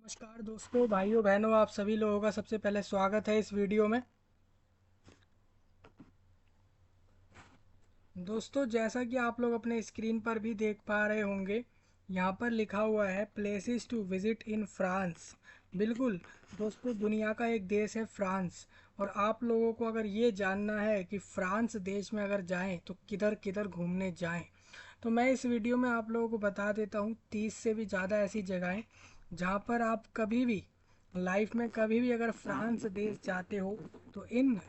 नमस्कार दोस्तों, भाइयों बहनों, आप सभी लोगों का सबसे पहले स्वागत है इस वीडियो में। दोस्तों, जैसा कि आप लोग अपने स्क्रीन पर भी देख पा रहे होंगे, यहाँ पर लिखा हुआ है places to visit in France. बिल्कुल दोस्तों, दुनिया का एक देश है फ्रांस। और आप लोगों को अगर ये जानना है कि फ्रांस देश में अगर जाएं तो किधर किधर घूमने जाएं, तो मैं इस वीडियो में आप लोगों को बता देता हूँ 30 से भी ज़्यादा ऐसी जगहें जहाँ पर आप कभी भी लाइफ में कभी भी अगर फ्रांस देश जाते हो तो इन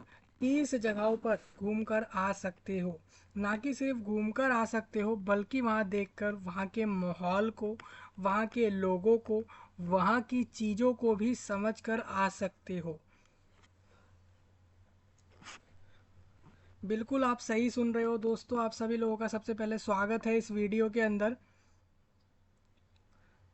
30 जगहों पर घूमकर आ सकते हो। ना कि सिर्फ घूमकर आ सकते हो, बल्कि वहाँ देखकर वहाँ के माहौल को, वहाँ के लोगों को, वहाँ की चीज़ों को भी समझकर आ सकते हो। बिल्कुल आप सही सुन रहे हो दोस्तों, आप सभी लोगों का सबसे पहले स्वागत है इस वीडियो के अंदर।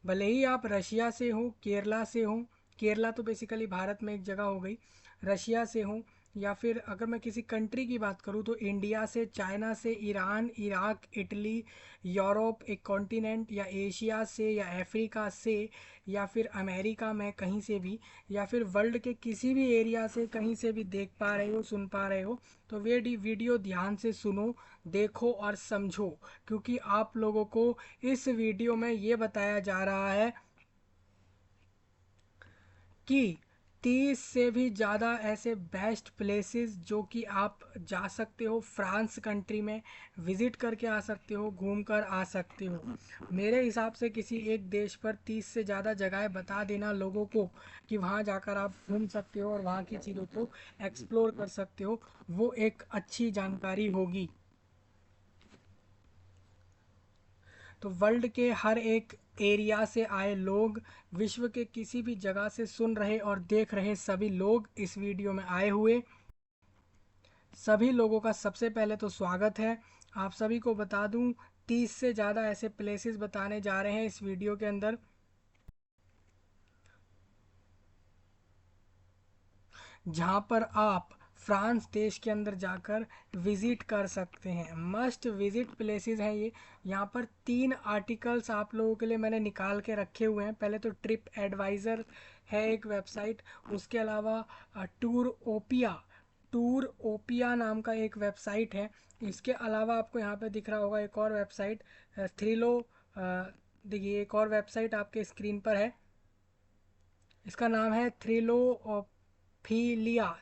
भले ही आप रशिया से हो, केरला से हो, केरला तो बेसिकली भारत में एक जगह हो गई, रशिया से हो, या फिर अगर मैं किसी कंट्री की बात करूँ तो इंडिया से, चाइना से, ईरान, इराक, इटली, यूरोप एक कॉन्टिनेंट, या एशिया से, या अफ्रीका से, या फिर अमेरिका में कहीं से भी, या फिर वर्ल्ड के किसी भी एरिया से कहीं से भी देख पा रहे हो, सुन पा रहे हो, तो वे वीडियो ध्यान से सुनो, देखो और समझो। क्योंकि आप लोगों को इस वीडियो में ये बताया जा रहा है कि 30 से भी ज़्यादा ऐसे बेस्ट प्लेसेस जो कि आप जा सकते हो, फ्रांस कंट्री में विज़िट करके आ सकते हो, घूम कर आ सकते हो। मेरे हिसाब से किसी एक देश पर 30 से ज़्यादा जगहें बता देना लोगों को कि वहाँ जाकर आप घूम सकते हो और वहाँ की चीज़ों को एक्सप्लोर कर सकते हो, वो एक अच्छी जानकारी होगी। तो वर्ल्ड के हर एक एरिया से आए लोग, विश्व के किसी भी जगह से सुन रहे और देख रहे सभी लोग इस वीडियो में आए हुए सभी लोगों का सबसे पहले तो स्वागत है। आप सभी को बता दूं, 30 से ज़्यादा ऐसे प्लेसेस बताने जा रहे हैं इस वीडियो के अंदर, जहाँ पर आप फ्रांस देश के अंदर जाकर विज़िट कर सकते हैं। मस्ट विज़िट प्लेसेस हैं ये। यहाँ पर 3 आर्टिकल्स आप लोगों के लिए मैंने निकाल के रखे हुए हैं। पहले तो ट्रिप एडवाइज़र है एक वेबसाइट, उसके अलावा टूर ओपिया, टूर ओपिया नाम का एक वेबसाइट है। इसके अलावा आपको यहाँ पे दिख रहा होगा एक और वेबसाइट, थ्रिलो। देखिए, एक और वेबसाइट आपके स्क्रीन पर है, इसका नाम है थ्रिलोफिलिया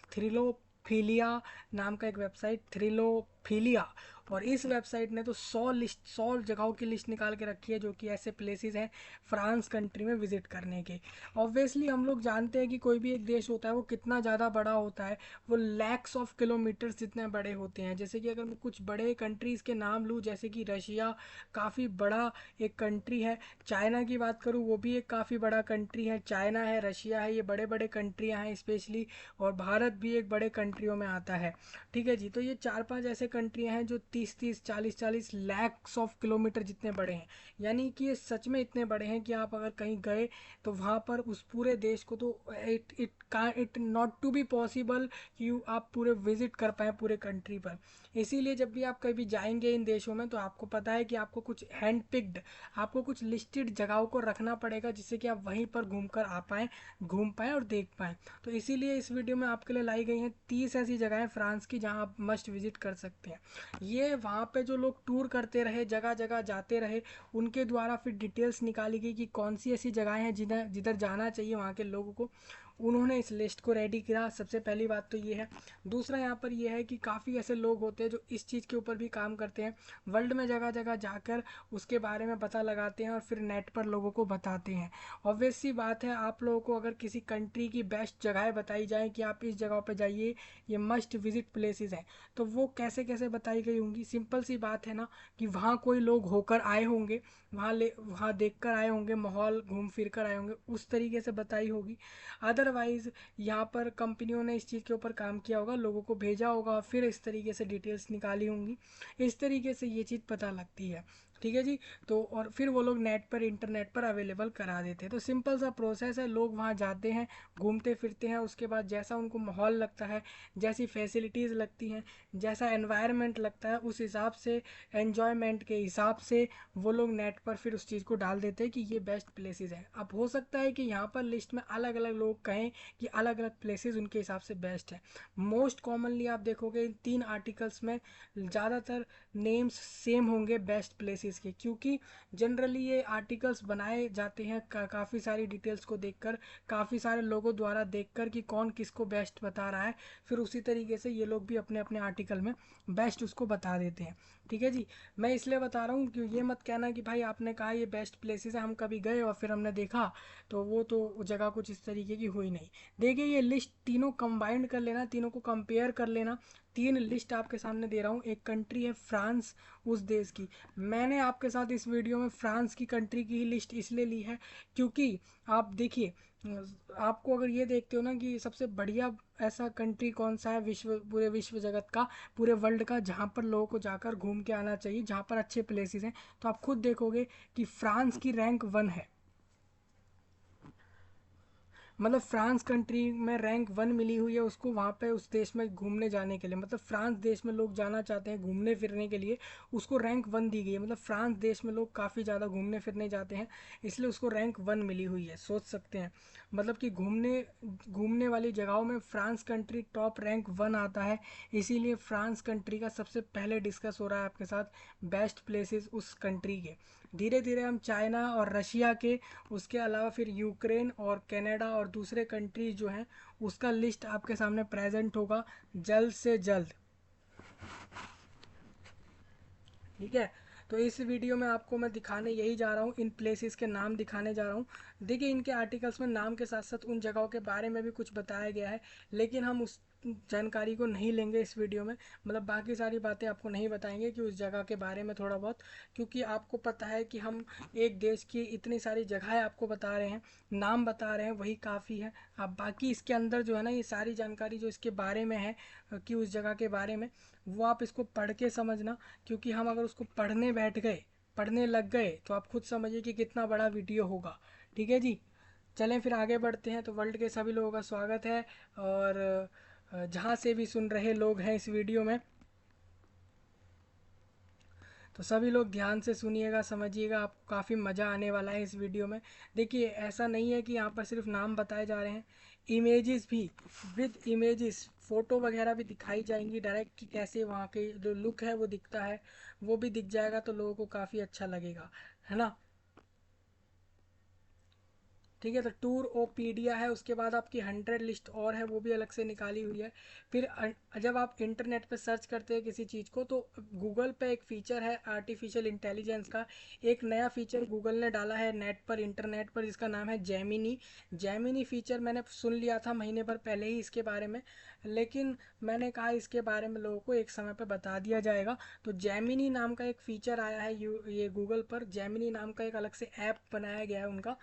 नाम का एक वेबसाइट, थ्रिलोफिलिया। और इस वेबसाइट ने तो 100 जगहों की लिस्ट निकाल के रखी है जो कि ऐसे प्लेसेस हैं फ्रांस कंट्री में विजिट करने के। ऑब्वियसली हम लोग जानते हैं कि कोई भी एक देश होता है वो कितना ज़्यादा बड़ा होता है, वो लैक्स ऑफ किलोमीटर्स जितने बड़े होते हैं। जैसे कि अगर मैं कुछ बड़े कंट्रीज़ के नाम लूँ, जैसे कि रशिया काफ़ी बड़ा एक कंट्री है, चाइना की बात करूँ वो भी एक काफ़ी बड़ा कंट्री है, चाइना है, रशिया है, ये बड़े बड़े कंट्रियाँ हैं स्पेशली। और भारत भी एक बड़े कंट्रियों में आता है। ठीक है जी, तो ये 4-5 ऐसे कंट्रियाँ हैं जो 30-30, 40-40 लैक्स ऑफ किलोमीटर जितने बड़े हैं। यानी कि ये सच में इतने बड़े हैं कि आप अगर कहीं गए तो वहाँ पर उस पूरे देश को तो it not to be possible कि आप पूरे विजिट कर पाएँ पूरे कंट्री पर। इसीलिए जब भी आप कभी जाएंगे इन देशों में तो आपको पता है कि आपको कुछ हैंड पिक्ड, आपको कुछ लिस्टेड जगहों को रखना पड़ेगा जिससे कि आप वहीं पर घूम कर आ पाएँ, घूम पाएँ और देख पाएँ। तो इसीलिए इस वीडियो में आपके लिए लाई गई हैं 30 ऐसी जगहें फ्रांस की जहां आप मस्ट विजिट कर सकते हैं। ये वहाँ पे जो लोग टूर करते रहे, जगह जगह जाते रहे, उनके द्वारा फिर डिटेल्स निकाली गई कि कौन सी ऐसी जगहें हैं जिन्हें जिधर जाना चाहिए वहाँ के लोगों को। उन्होंने इस लिस्ट को रेडी किया। सबसे पहली बात तो ये है। दूसरा यहाँ पर यह है कि काफ़ी ऐसे लोग होते हैं जो इस चीज़ के ऊपर भी काम करते हैं, वर्ल्ड में जगह जगह जाकर उसके बारे में पता लगाते हैं और फिर नेट पर लोगों को बताते हैं। ऑब्वियस सी बात है, आप लोगों को अगर किसी कंट्री की बेस्ट जगहें बताई जाएँ कि आप इस जगह पर जाइए, ये मस्ट विजिट प्लेसेस हैं, तो वो कैसे कैसे बताई गई होंगी। सिंपल सी बात है ना, कि वहाँ कोई लोग होकर आए होंगे, वहाँ देख कर आए होंगे, माहौल घूम फिर कर आए होंगे, उस तरीके से बताई होगी। अदरवाइज़ यहाँ पर कंपनियों ने इस चीज़ के ऊपर काम किया होगा, लोगों को भेजा होगा, फिर इस तरीके से डिटेल्स निकाली होंगी, इस तरीके से ये चीज़ पता लगती है। ठीक है जी। तो और फिर वो लोग नेट पर इंटरनेट पर अवेलेबल करा देते हैं। तो सिंपल सा प्रोसेस है, लोग वहाँ जाते हैं, घूमते फिरते हैं, उसके बाद जैसा उनको माहौल लगता है, जैसी फैसिलिटीज़ लगती हैं, जैसा एनवायरनमेंट लगता है, उस हिसाब से, एन्जॉयमेंट के हिसाब से वो लोग नेट पर फिर उस चीज़ को डाल देते हैं कि ये बेस्ट प्लेसेस हैं। अब हो सकता है कि यहाँ पर लिस्ट में अलग अलग लोग कहें कि अलग अलग प्लेसेस उनके हिसाब से बेस्ट है। मोस्ट कॉमनली आप देखोगे इन 3 आर्टिकल्स में ज़्यादातर नेम्स सेम होंगे बेस्ट प्लेसेस के, क्योंकि जनरली ये आर्टिकल्स बनाए जाते हैं काफ़ी सारी डिटेल्स को देखकर, काफ़ी सारे लोगों द्वारा देखकर कि कौन किसको बेस्ट बता रहा है, फिर उसी तरीके से ये लोग भी अपने अपने आर्टिकल में बेस्ट उसको बता देते हैं। ठीक है जी। मैं इसलिए बता रहा हूँ कि ये मत कहना कि भाई आपने कहा ये बेस्ट प्लेसेस है, हम कभी गए और फिर हमने देखा तो वो जगह कुछ इस तरीके की हुई नहीं। देखिए ये लिस्ट तीनों कंबाइंड कर लेना, तीनों को कंपेयर कर लेना। 3 लिस्ट आपके सामने दे रहा हूँ। एक कंट्री है फ्रांस, उस देश की। मैंने आपके साथ इस वीडियो में फ्रांस की कंट्री की ही लिस्ट इसलिए ली है क्योंकि आप देखिए, आपको अगर ये देखते हो ना कि सबसे बढ़िया ऐसा कंट्री कौन सा है विश्व, पूरे विश्व जगत का, पूरे वर्ल्ड का, जहाँ पर लोगों को जाकर घूम के आना चाहिए, जहाँ पर अच्छे प्लेसेस हैं, तो आप खुद देखोगे कि फ्रांस की रैंक 1 है। मतलब फ्रांस कंट्री में रैंक 1 मिली हुई है उसको वहाँ पे उस देश में घूमने जाने के लिए। मतलब फ्रांस देश में लोग जाना चाहते हैं घूमने फिरने के लिए, उसको रैंक 1 दी गई है। मतलब फ्रांस देश में लोग काफ़ी ज़्यादा घूमने फिरने जाते हैं, इसलिए उसको रैंक 1 मिली हुई है। सोच सकते हैं मतलब कि घूमने घूमने वाली जगहों में फ्रांस कंट्री टॉप रैंक 1 आता है। इसीलिए फ्रांस कंट्री का सबसे पहले डिस्कस हो रहा है आपके साथ बेस्ट प्लेसेस उस कंट्री के। धीरे धीरे हम चाइना और रशिया के, उसके अलावा फिर यूक्रेन और कनाडा और दूसरे कंट्रीज जो हैं उसका लिस्ट आपके सामने प्रेजेंट होगा जल्द से जल्द। ठीक है। तो इस वीडियो में आपको मैं दिखाने यही जा रहा हूँ, इन प्लेसेस के नाम दिखाने जा रहा हूँ। देखिए इनके आर्टिकल्स में नाम के साथ साथ उन जगहों के बारे में भी कुछ बताया गया है, लेकिन हम उस जानकारी को नहीं लेंगे इस वीडियो में। मतलब बाकी सारी बातें आपको नहीं बताएंगे कि उस जगह के बारे में थोड़ा बहुत, क्योंकि आपको पता है कि हम एक देश की इतनी सारी जगहें आपको बता रहे हैं, नाम बता रहे हैं, वही काफ़ी है। अब बाकी इसके अंदर जो है ना ये सारी जानकारी जो इसके बारे में है कि उस जगह के बारे में, वो आप इसको पढ़ के समझना। क्योंकि हम अगर उसको पढ़ने बैठ गए, पढ़ने लग गए, तो आप खुद समझिए कि कितना बड़ा वीडियो होगा। ठीक है जी। चलें फिर आगे बढ़ते हैं। तो वर्ल्ड के सभी लोगों का स्वागत है, और जहाँ से भी सुन रहे लोग हैं इस वीडियो में, तो सभी लोग ध्यान से सुनिएगा, समझिएगा, आपको काफ़ी मज़ा आने वाला है इस वीडियो में। देखिए ऐसा नहीं है कि यहाँ पर सिर्फ नाम बताए जा रहे हैं, इमेजेस भी, विद इमेजेस फ़ोटो वगैरह भी दिखाई जाएंगी डायरेक्ट कि कैसे वहाँ के जो लुक है वो दिखता है, वो भी दिख जाएगा, तो लोगों को काफ़ी अच्छा लगेगा, है ना। ठीक है। तो टूर ओपीडिया है, उसके बाद आपकी 100 लिस्ट और है, वो भी अलग से निकाली हुई है। फिर जब आप इंटरनेट पे सर्च करते हैं किसी चीज़ को, तो गूगल पे एक फ़ीचर है आर्टिफिशियल इंटेलिजेंस का, एक नया फ़ीचर गूगल ने डाला है नेट पर, इंटरनेट पर, जिसका नाम है जेमिनी। जेमिनी फ़ीचर मैंने सुन लिया था महीने भर पहले ही इसके बारे में, लेकिन मैंने कहा इसके बारे में लोगों को एक समय पर बता दिया जाएगा। तो जेमिनी नाम का एक फ़ीचर आया है ये गूगल पर, जेमिनी नाम का एक अलग से ऐप बनाया गया है उनका,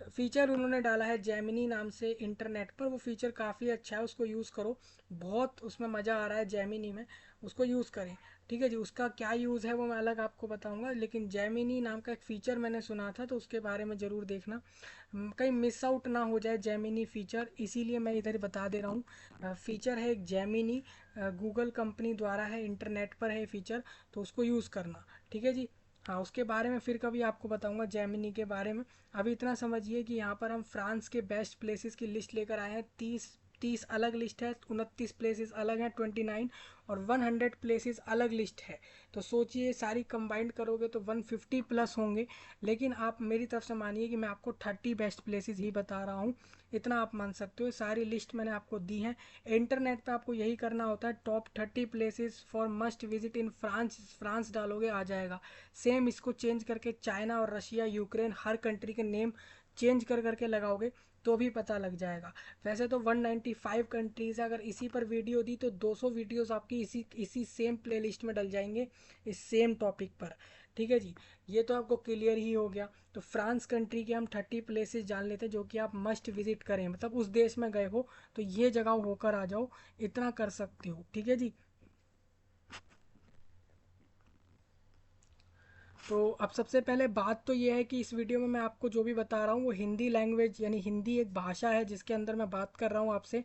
फीचर उन्होंने डाला है जेमिनी नाम से इंटरनेट पर। वो फीचर काफ़ी अच्छा है, उसको यूज़ करो, बहुत उसमें मज़ा आ रहा है जेमिनी में, उसको यूज़ करें। ठीक है जी। उसका क्या यूज़ है वो मैं अलग आपको बताऊंगा, लेकिन जेमिनी नाम का एक फ़ीचर मैंने सुना था, तो उसके बारे में ज़रूर देखना, कहीं मिस आउट ना हो जाए जेमिनी फ़ीचर, इसीलिए मैं इधर बता दे रहा हूँ। फ़ीचर है एक जेमिनी, गूगल कंपनी द्वारा है, इंटरनेट पर है फ़ीचर, तो उसको यूज़ करना। ठीक है जी। हाँ उसके बारे में फिर कभी आपको बताऊंगा जेमिनी के बारे में। अभी इतना समझिए कि यहाँ पर हम फ्रांस के बेस्ट प्लेसेस की लिस्ट लेकर आए हैं। 30 अलग लिस्ट है, 29 प्लेसेस अलग हैं, 29, और 100 प्लेसेस अलग लिस्ट है। तो सोचिए सारी कंबाइंड करोगे तो 150 प्लस होंगे, लेकिन आप मेरी तरफ से मानिए कि मैं आपको 30 बेस्ट प्लेसेस ही बता रहा हूँ, इतना आप मान सकते हो। सारी लिस्ट मैंने आपको दी है। इंटरनेट पे आपको यही करना होता है, top 30 places for must visit in France, France डालोगे आ जाएगा। सेम इसको चेंज करके चाइना और रशिया, यूक्रेन, हर कंट्री के नेम चेंज कर करके लगाओगे तो भी पता लग जाएगा। वैसे तो 195 कंट्रीज़ है, अगर इसी पर वीडियो दी तो 200 वीडियोस आपकी इसी इसी सेम प्लेलिस्ट में डल जाएंगे, इस सेम टॉपिक पर। ठीक है जी। ये तो आपको क्लियर ही हो गया। तो फ्रांस कंट्री के हम 30 प्लेसेस जान लेते हैं जो कि आप मस्ट विजिट करें, मतलब उस देश में गए हो तो ये जगह होकर आ जाओ, इतना कर सकते हो। ठीक है जी। तो अब सबसे पहले बात तो ये है कि इस वीडियो में मैं आपको जो भी बता रहा हूँ वो हिंदी लैंग्वेज यानी हिंदी एक भाषा है जिसके अंदर मैं बात कर रहा हूँ आपसे।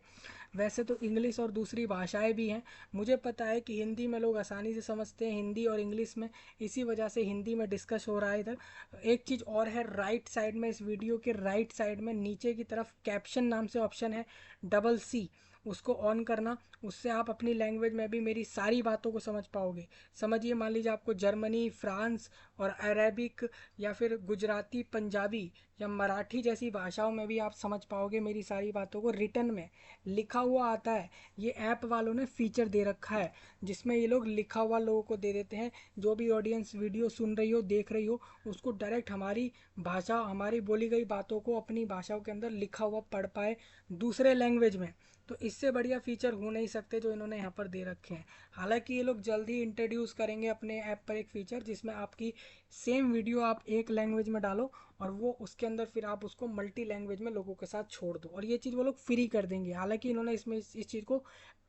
वैसे तो इंग्लिश और दूसरी भाषाएं भी हैं। मुझे पता है कि हिंदी में लोग आसानी से समझते हैं, हिंदी और इंग्लिश में, इसी वजह से हिंदी में डिस्कस हो रहा है इधर। एक चीज़ और है, राइट साइड में, इस वीडियो के राइट साइड में नीचे की तरफ कैप्शन नाम से ऑप्शन है, डबल सी, उसको ऑन करना। उससे आप अपनी लैंग्वेज में भी मेरी सारी बातों को समझ पाओगे। समझिए, मान लीजिए आपको जर्मनी, फ्रांस और अरेबिक या फिर गुजराती, पंजाबी या मराठी जैसी भाषाओं में भी आप समझ पाओगे मेरी सारी बातों को। रिटर्न में लिखा हुआ आता है, ये ऐप वालों ने फीचर दे रखा है जिसमें ये लोग लिखा हुआ लोगों को दे देते हैं। जो भी ऑडियंस वीडियो सुन रही हो, देख रही हो, उसको डायरेक्ट हमारी भाषा, हमारी बोली गई बातों को अपनी भाषाओं के अंदर लिखा हुआ पढ़ पाए दूसरे लैंग्वेज में। तो इससे बढ़िया फीचर हो नहीं सकते जो इन्होंने यहाँ पर दे रखे हैं। हालांकि ये लोग जल्द ही इंट्रोड्यूस करेंगे अपने ऐप पर एक फ़ीचर जिसमें आपकी सेम वीडियो आप एक लैंग्वेज में डालो और वो उसके अंदर फिर आप उसको मल्टी लैंग्वेज में लोगों के साथ छोड़ दो, और ये चीज़ वो लोग फ्री कर देंगे। हालांकि इन्होंने इसमें इस चीज़ को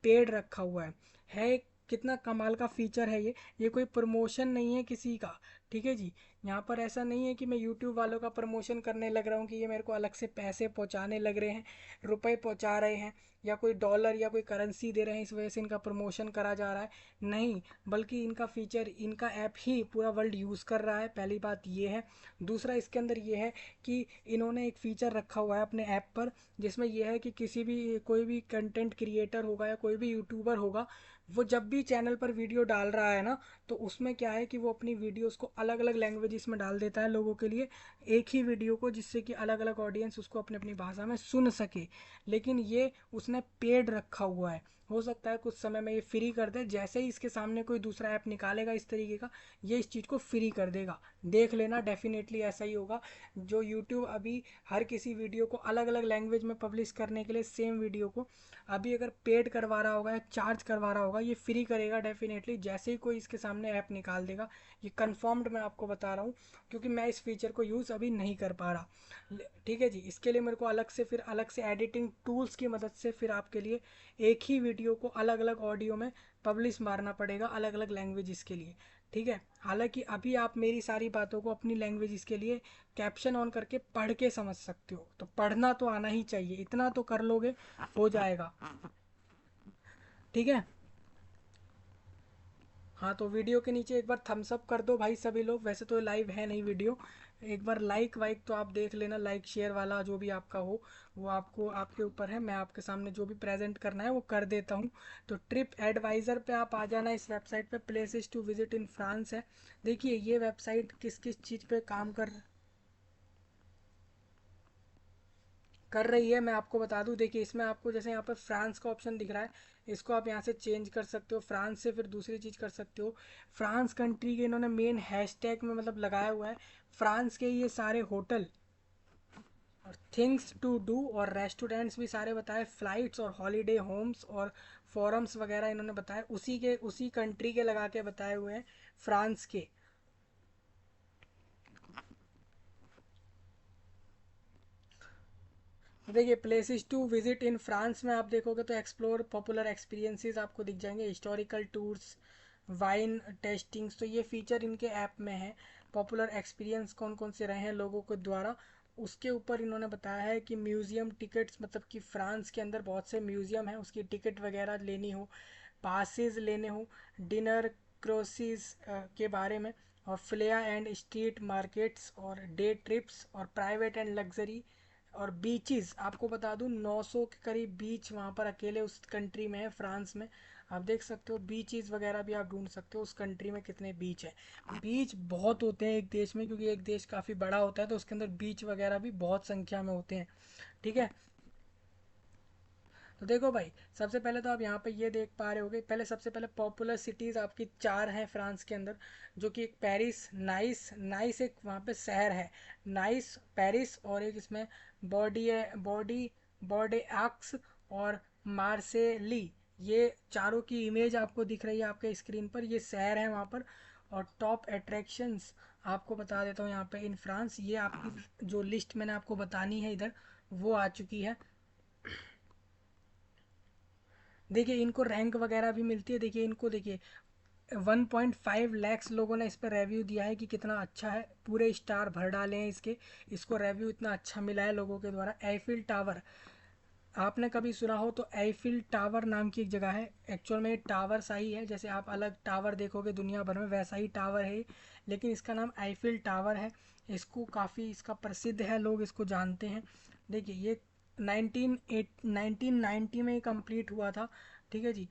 पेड रखा हुआ है। कितना कमाल का फीचर है ये कोई प्रमोशन नहीं है किसी का, ठीक है जी। यहाँ पर ऐसा नहीं है कि मैं यूट्यूब वालों का प्रमोशन करने लग रहा हूँ कि ये मेरे को अलग से पैसे पहुँचाने लग रहे हैं, रुपए पहुँचा रहे हैं, या कोई डॉलर या कोई करेंसी दे रहे हैं इस वजह से इनका प्रमोशन करा जा रहा है। नहीं, बल्कि इनका फीचर, इनका ऐप ही पूरा वर्ल्ड यूज़ कर रहा है, पहली बात ये है। दूसरा इसके अंदर ये है कि इन्होंने एक फ़ीचर रखा हुआ है अपने ऐप पर जिसमें यह है कि किसी भी, कोई भी कंटेंट क्रिएटर होगा या कोई भी यूट्यूबर होगा, वो जब भी चैनल पर वीडियो डाल रहा है ना, तो उसमें क्या है कि वो अपनी वीडियोस को अलग अलग लैंग्वेजेस में डाल देता है लोगों के लिए, एक ही वीडियो को, जिससे कि अलग अलग ऑडियंस उसको अपनी अपनी भाषा में सुन सके। लेकिन ये उसने पेड रखा हुआ है। हो सकता है कुछ समय में ये फ्री कर दे, जैसे ही इसके सामने कोई दूसरा ऐप निकालेगा इस तरीके का, ये इस चीज़ को फ्री कर देगा। देख लेना, डेफिनेटली ऐसा ही होगा। जो यूट्यूब अभी हर किसी वीडियो को अलग अलग लैंग्वेज में पब्लिश करने के लिए, सेम वीडियो को अभी अगर पेड करवा रहा होगा या चार्ज करवा रहा होगा, ये फ्री करेगा डेफिनेटली जैसे ही कोई इसके सामने ऐप निकाल देगा। ये कन्फर्म्ड मैं आपको बता रहा हूँ, क्योंकि मैं इस फीचर को यूज़ अभी नहीं कर पा रहा। ठीक है जी, इसके लिए मेरे को अलग से एडिटिंग टूल्स की मदद से फिर आपके लिए एक ही वीडियो को अलग अलग ऑडियो में पब्लिश मारना पड़ेगा, अलग अलग लैंग्वेजेस के लिए। ठीक है, हालांकि अभी आप मेरी सारी बातों को अपनी लैंग्वेजेस के लिए कैप्शन ऑन करके पढ़ के समझ सकते हो। तो पढ़ना तो आना ही चाहिए, इतना तो कर लोगे, हो जाएगा। ठीक है। हाँ, तो वीडियो के नीचे एक बार थम्स अप कर दो भाई सभी लोग। वैसे तो लाइव है नहीं वीडियो, एक बार लाइक वाइक तो आप देख लेना, लाइक शेयर वाला जो भी आपका हो वो आपको, आपके ऊपर है। मैं आपके सामने जो भी प्रेजेंट करना है वो कर देता हूँ। तो ट्रिप एडवाइज़र पे आप आ जाना, इस वेबसाइट पे places to visit in France है। देखिए ये वेबसाइट किस किस चीज़ पे काम कर रही है मैं आपको बता दूं। देखिए इसमें आपको जैसे यहाँ पर फ्रांस का ऑप्शन दिख रहा है, इसको आप यहाँ से चेंज कर सकते हो, फ्रांस से फिर दूसरी चीज़ कर सकते हो। फ्रांस कंट्री के इन्होंने मेन हैशटैग में मतलब लगाया हुआ है, फ्रांस के ये सारे होटल और थिंग्स टू डू और रेस्टोरेंट्स भी सारे बताए, फ्लाइट्स और हॉलीडे होम्स और फॉरम्स वगैरह इन्होंने बताया, उसी कंट्री के लगा के बताए हुए हैं, फ्रांस के। देखिए places to visit in France में आप देखोगे तो एक्सप्लोर पॉपुलर एक्सपीरियंसेस आपको दिख जाएंगे, हिस्टोरिकल टूर्स, वाइन टेस्टिंग्स, तो ये फीचर इनके ऐप में है। पॉपुलर एक्सपीरियंस कौन कौन से रहे हैं लोगों के द्वारा, उसके ऊपर इन्होंने बताया है कि म्यूज़ियम टिकट्स, मतलब कि फ्रांस के अंदर बहुत से म्यूज़ियम हैं, उसकी टिकट वगैरह लेनी हो, पासेस लेने हो, डिनर क्रोसिस के बारे में, और फ्लेयर एंड स्ट्रीट मार्केट्स और डे ट्रिप्स और प्राइवेट एंड लग्जरी और बीचेस। आपको बता दूं 900 के करीब बीच वहाँ पर अकेले उस कंट्री में है, फ्रांस में। आप देख सकते हो बीचेस वगैरह भी आप ढूंढ सकते हो उस कंट्री में कितने बीच है। बीच बहुत होते हैं एक देश में, क्योंकि एक देश काफ़ी बड़ा होता है तो उसके अंदर बीच वगैरह भी बहुत संख्या में होते हैं। ठीक है। तो देखो भाई, सबसे पहले तो आप यहाँ पे ये देख पा रहे होगे, पहले सबसे पहले पॉपुलर सिटीज़ आपकी चार हैं फ्रांस के अंदर, जो कि एक पेरिस, नाइस, नाइस एक वहाँ पे शहर है, नाइस, पेरिस, और एक इसमें बॉडी बॉडी बॉडे एक्स और मार्सेली। ये चारों की इमेज आपको दिख रही है आपके स्क्रीन पर, ये शहर है वहाँ पर। और टॉप अट्रैक्शंस आपको बता देता हूँ यहाँ पे इन फ्रांस, ये आपकी जो लिस्ट मैंने आपको बतानी है इधर वो आ चुकी है। देखिए इनको रैंक वगैरह भी मिलती है, देखिए इनको, देखिए 1.5 लैक्स लोगों ने इस पर रिव्यू दिया है कि कितना अच्छा है, पूरे स्टार भर डाले हैं इसके, इसको रिव्यू इतना अच्छा मिला है लोगों के द्वारा। एफिल टावर, आपने कभी सुना हो तो एफिल टावर नाम की एक जगह है, एक्चुअल में टावर सा ही है, जैसे आप अलग टावर देखोगे दुनिया भर में वैसा ही टावर है, लेकिन इसका नाम एफिल टावर है। इसको काफ़ी इसका प्रसिद्ध है, लोग इसको जानते हैं। देखिए ये 1990 में कंप्लीट हुआ था, ठीक है जी।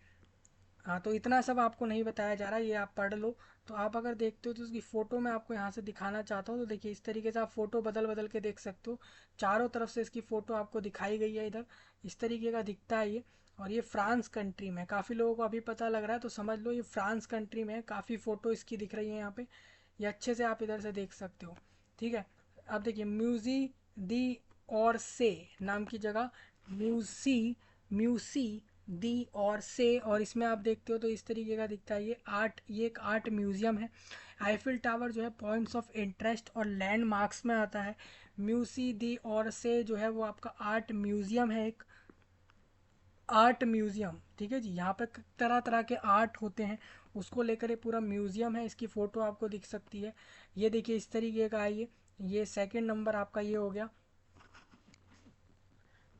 हाँ, तो इतना सब आपको नहीं बताया जा रहा, ये आप पढ़ लो। तो आप अगर देखते हो तो उसकी फ़ोटो मैं आपको यहाँ से दिखाना चाहता हूँ, तो देखिए इस तरीके से आप फ़ोटो बदल बदल के देख सकते हो, चारों तरफ से इसकी फ़ोटो आपको दिखाई गई है इधर, इस तरीके का दिखता है ये। और ये फ्रांस कंट्री में, काफ़ी लोगों को अभी पता लग रहा है, तो समझ लो ये फ्रांस कंट्री में है, काफ़ी फ़ोटो इसकी दिख रही है यहाँ पे, ये अच्छे से आप इधर से देख सकते हो, ठीक है। अब देखिए म्यूजी दी और से नाम की जगह, म्यूसी म्यूसी दी और से, और इसमें आप देखते हो तो इस तरीके का दिखता है ये आर्ट, ये एक आर्ट म्यूजियम है। आईफिल टावर जो है पॉइंट्स ऑफ इंटरेस्ट और लैंडमार्क्स में आता है। म्यूसी दी और से जो है वो आपका आर्ट म्यूजियम है, एक आर्ट म्यूजियम, ठीक है जी। यहाँ पे तरह तरह के आर्ट होते हैं, उसको लेकर ये पूरा म्यूजियम है, इसकी फ़ोटो आपको दिख सकती है। ये देखिए इस तरीके का है ये सेकंड नंबर आपका ये हो गया।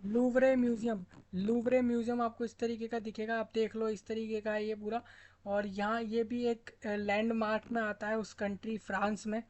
लूवरे म्यूजियम, लूवरे म्यूजियम आपको इस तरीके का दिखेगा, आप देख लो इस तरीके का है ये पूरा। और यहाँ ये भी एक लैंडमार्क में आता है उस कंट्री फ्रांस में,